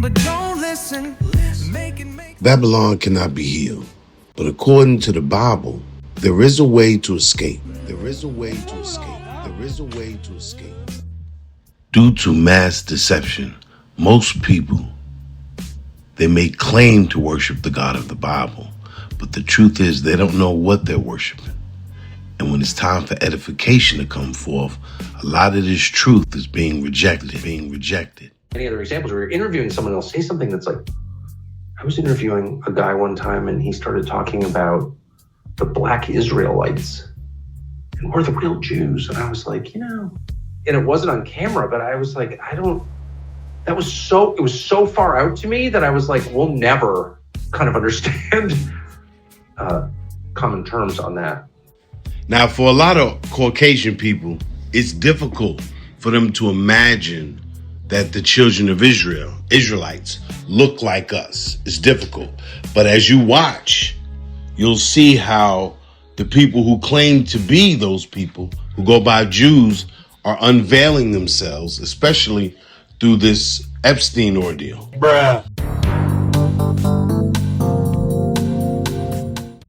but don't listen. Babylon cannot be healed, but according to the Bible, there is a way to escape. There is a way to escape. There is a way to escape. Due to mass deception, most people, they may claim to worship the God of the Bible, but the truth is they don't know what they're worshiping. And when it's time for edification to come forth, a lot of this truth is being rejected. Any other examples where you're interviewing someone else, say something that's like, I was interviewing a guy one time and he started talking about the black Israelites and we're the real Jews. And I was like, and it wasn't on camera, but I was like, it was so far out to me that I was like, we'll never kind of understand common terms on that. Now, for a lot of Caucasian people, it's difficult for them to imagine that the children of Israel, Israelites, look like us. It's difficult. But as you watch, you'll see how the people who claim to be those people, who go by Jews, are unveiling themselves, especially through this Epstein ordeal. Bruh.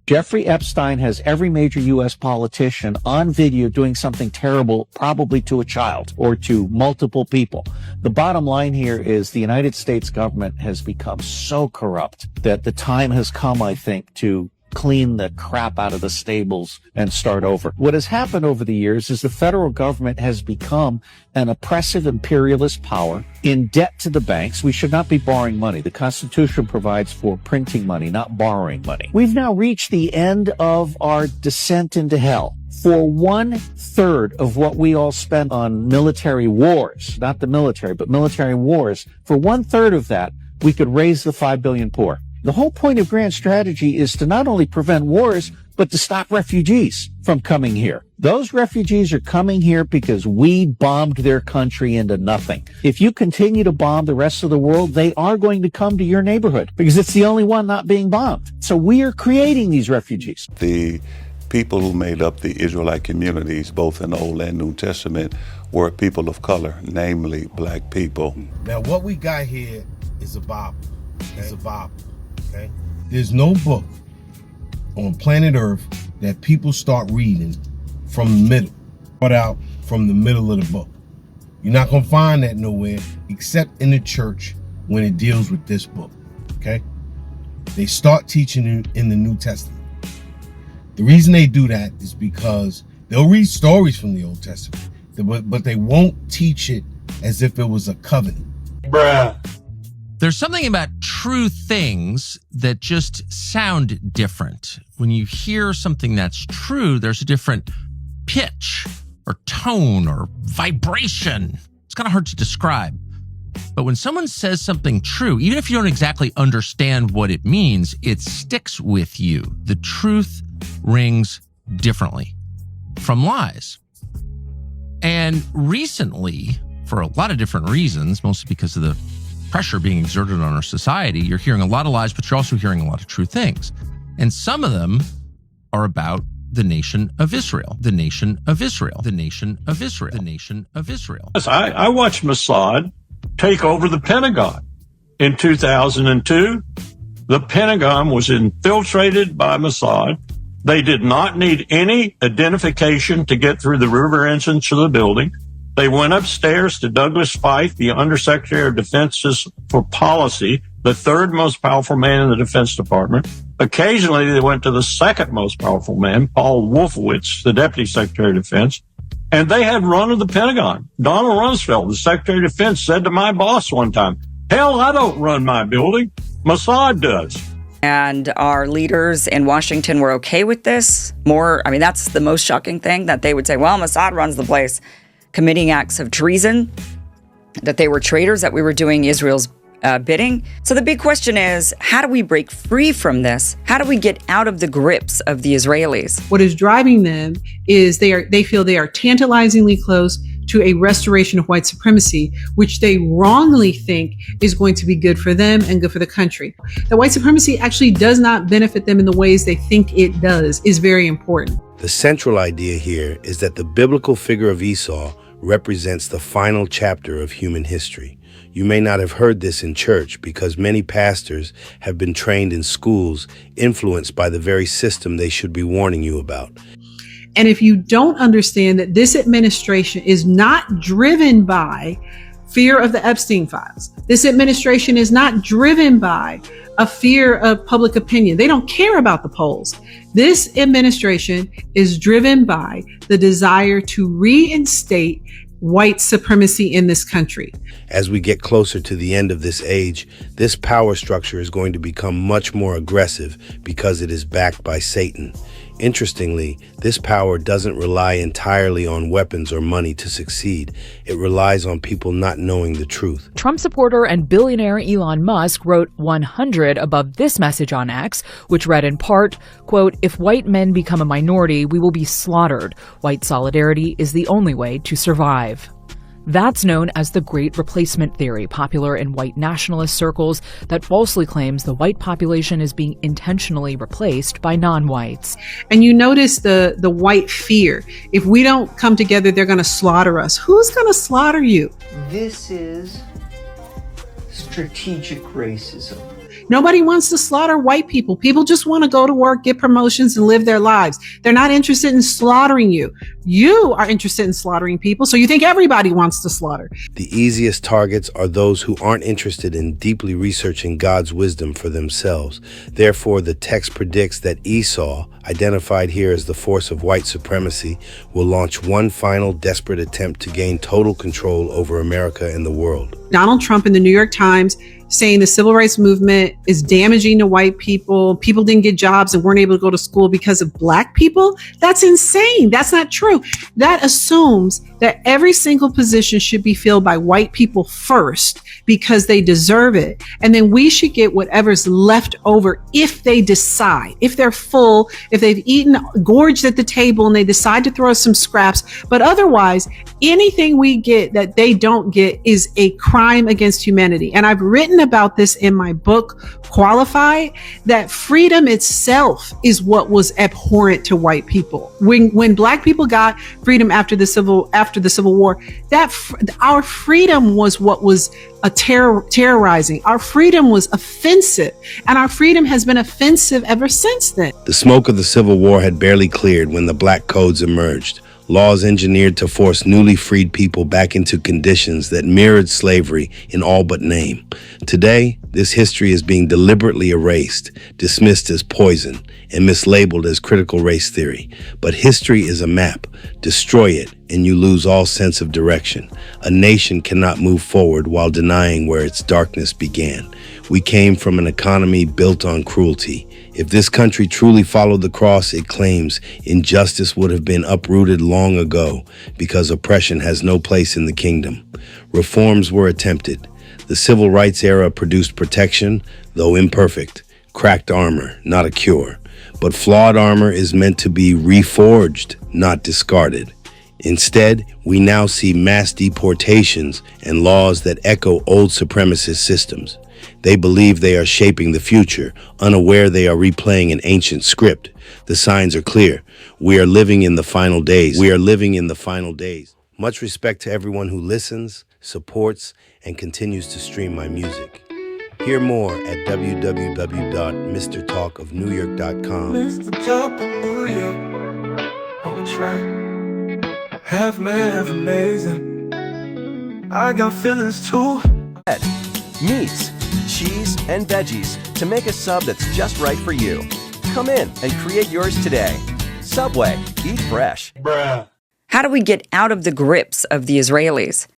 Jeffrey Epstein has every major U.S. politician on video doing something terrible, probably to a child or to multiple people. The bottom line here is the United States government has become so corrupt that the time has come, I think, to clean the crap out of the stables and start over. What has happened over the years is the federal government has become an oppressive imperialist power in debt to the banks. We should not be borrowing money. The Constitution provides for printing money, not borrowing money. We've now reached the end of our descent into hell. For 1/3 of what we all spend on military wars, not the military, but military wars, for 1/3 of that, we could raise the 5 billion poor. The whole point of grand strategy is to not only prevent wars, but to stop refugees from coming here. Those refugees are coming here because we bombed their country into nothing. If you continue to bomb the rest of the world, they are going to come to your neighborhood because it's the only one not being bombed. So we are creating these refugees. The people who made up the Israelite communities, both in the Old and New Testament, were people of color, namely black people. Now, what we got here is a Bible. It's a Bible. Okay? There's no book on planet Earth that people start reading from the middle, start out from the middle of the book. You're not going to find that nowhere except in the church when it deals with this book. Okay? They start teaching it in the New Testament. The reason they do that is because they'll read stories from the Old Testament, but they won't teach it as if it was a covenant. Bruh. There's something about true things that just sound different. When you hear something that's true, there's a different pitch or tone or vibration. It's kind of hard to describe. But when someone says something true, even if you don't exactly understand what it means, it sticks with you. The truth rings differently from lies. And recently, for a lot of different reasons, mostly because of the pressure being exerted on our society, you're hearing a lot of lies, but you're also hearing a lot of true things. And some of them are about the nation of Israel, the nation of Israel, the nation of Israel, the nation of Israel. I watched Mossad take over the Pentagon. In 2002, the Pentagon was infiltrated by Mossad. They did not need any identification to get through the river entrance of the building. They went upstairs to Douglas Feith, the Undersecretary of Defense for Policy, the third most powerful man in the Defense Department. Occasionally, they went to the second most powerful man, Paul Wolfowitz, the Deputy Secretary of Defense, and they had run of the Pentagon. Donald Rumsfeld, the Secretary of Defense, said to my boss one time, "Hell, I don't run my building. Mossad does." And our leaders in Washington were okay with this. That's the most shocking thing, that they would say, well, Mossad runs the place, committing acts of treason, that they were traitors, that we were doing Israel's bidding. So the big question is, how do we break free from this? How do we get out of the grips of the Israelis? What is driving them is they feel they are tantalizingly close to a restoration of white supremacy, which they wrongly think is going to be good for them and good for the country. That white supremacy actually does not benefit them in the ways they think it does is very important. The central idea here is that the biblical figure of Esau represents the final chapter of human history. You may not have heard this in church because many pastors have been trained in schools influenced by the very system they should be warning you about. And if you don't understand that this administration is not driven by fear of the Epstein files, this administration is not driven by a fear of public opinion. They don't care about the polls. This administration is driven by the desire to reinstate white supremacy in this country. As we get closer to the end of this age, this power structure is going to become much more aggressive because it is backed by Satan. Interestingly, this power doesn't rely entirely on weapons or money to succeed. It relies on people not knowing the truth. Trump supporter and billionaire Elon Musk wrote 100 above this message on X, which read in part, quote, "If white men become a minority, we will be slaughtered. White solidarity is the only way to survive." That's known as the Great Replacement Theory, popular in white nationalist circles that falsely claims the white population is being intentionally replaced by non-whites. And you notice the white fear. If we don't come together, they're going to slaughter us. Who's going to slaughter you? This is strategic racism. Nobody wants to slaughter white people. People just want to go to work, get promotions, and live their lives. They're not interested in slaughtering you. You are interested in slaughtering people, so you think everybody wants to slaughter. The easiest targets are those who aren't interested in deeply researching God's wisdom for themselves. Therefore, the text predicts that Esau, identified here as the force of white supremacy, will launch one final desperate attempt to gain total control over America and the world. Donald Trump in the New York Times saying the civil rights movement is damaging to white people. People didn't get jobs and weren't able to go to school because of black people. That's insane. That's not true. That assumes that every single position should be filled by white people first because they deserve it. And then we should get whatever's left over if they decide, if they're full, if they've eaten, gorged at the table and they decide to throw us some scraps. But otherwise, anything we get that they don't get is a crime against humanity. And I've written about this in my book, Qualified, that freedom itself is what was abhorrent to white people. When black people got freedom after the Civil War, our freedom was what was terrorizing. Our freedom was offensive, and our freedom has been offensive ever since then. The smoke of the Civil War had barely cleared when the black codes emerged. Laws engineered to force newly freed people back into conditions that mirrored slavery in all but name. Today, this history is being deliberately erased, dismissed as poison, and mislabeled as critical race theory. But history is a map. Destroy it, and you lose all sense of direction. A nation cannot move forward while denying where its darkness began. We came from an economy built on cruelty. If this country truly followed the cross it claims, injustice would have been uprooted long ago because oppression has no place in the kingdom. Reforms were attempted. The civil rights era produced protection, though imperfect, cracked armor, not a cure. But flawed armor is meant to be reforged, not discarded. Instead, we now see mass deportations and laws that echo old supremacist systems. They believe they are shaping the future, unaware they are replaying an ancient script. The signs are clear. We are living in the final days. We are living in the final days. Much respect to everyone who listens, supports, and continues to stream my music. Hear more at www.MrTalkofNY.com. Mr. Talk of New York, on track. Half man, half amazing. I got feelings too. Meats, cheese, and veggies to make a sub that's just right for you. Come in and create yours today. Subway, eat fresh. How do we get out of the grips of the Israelis?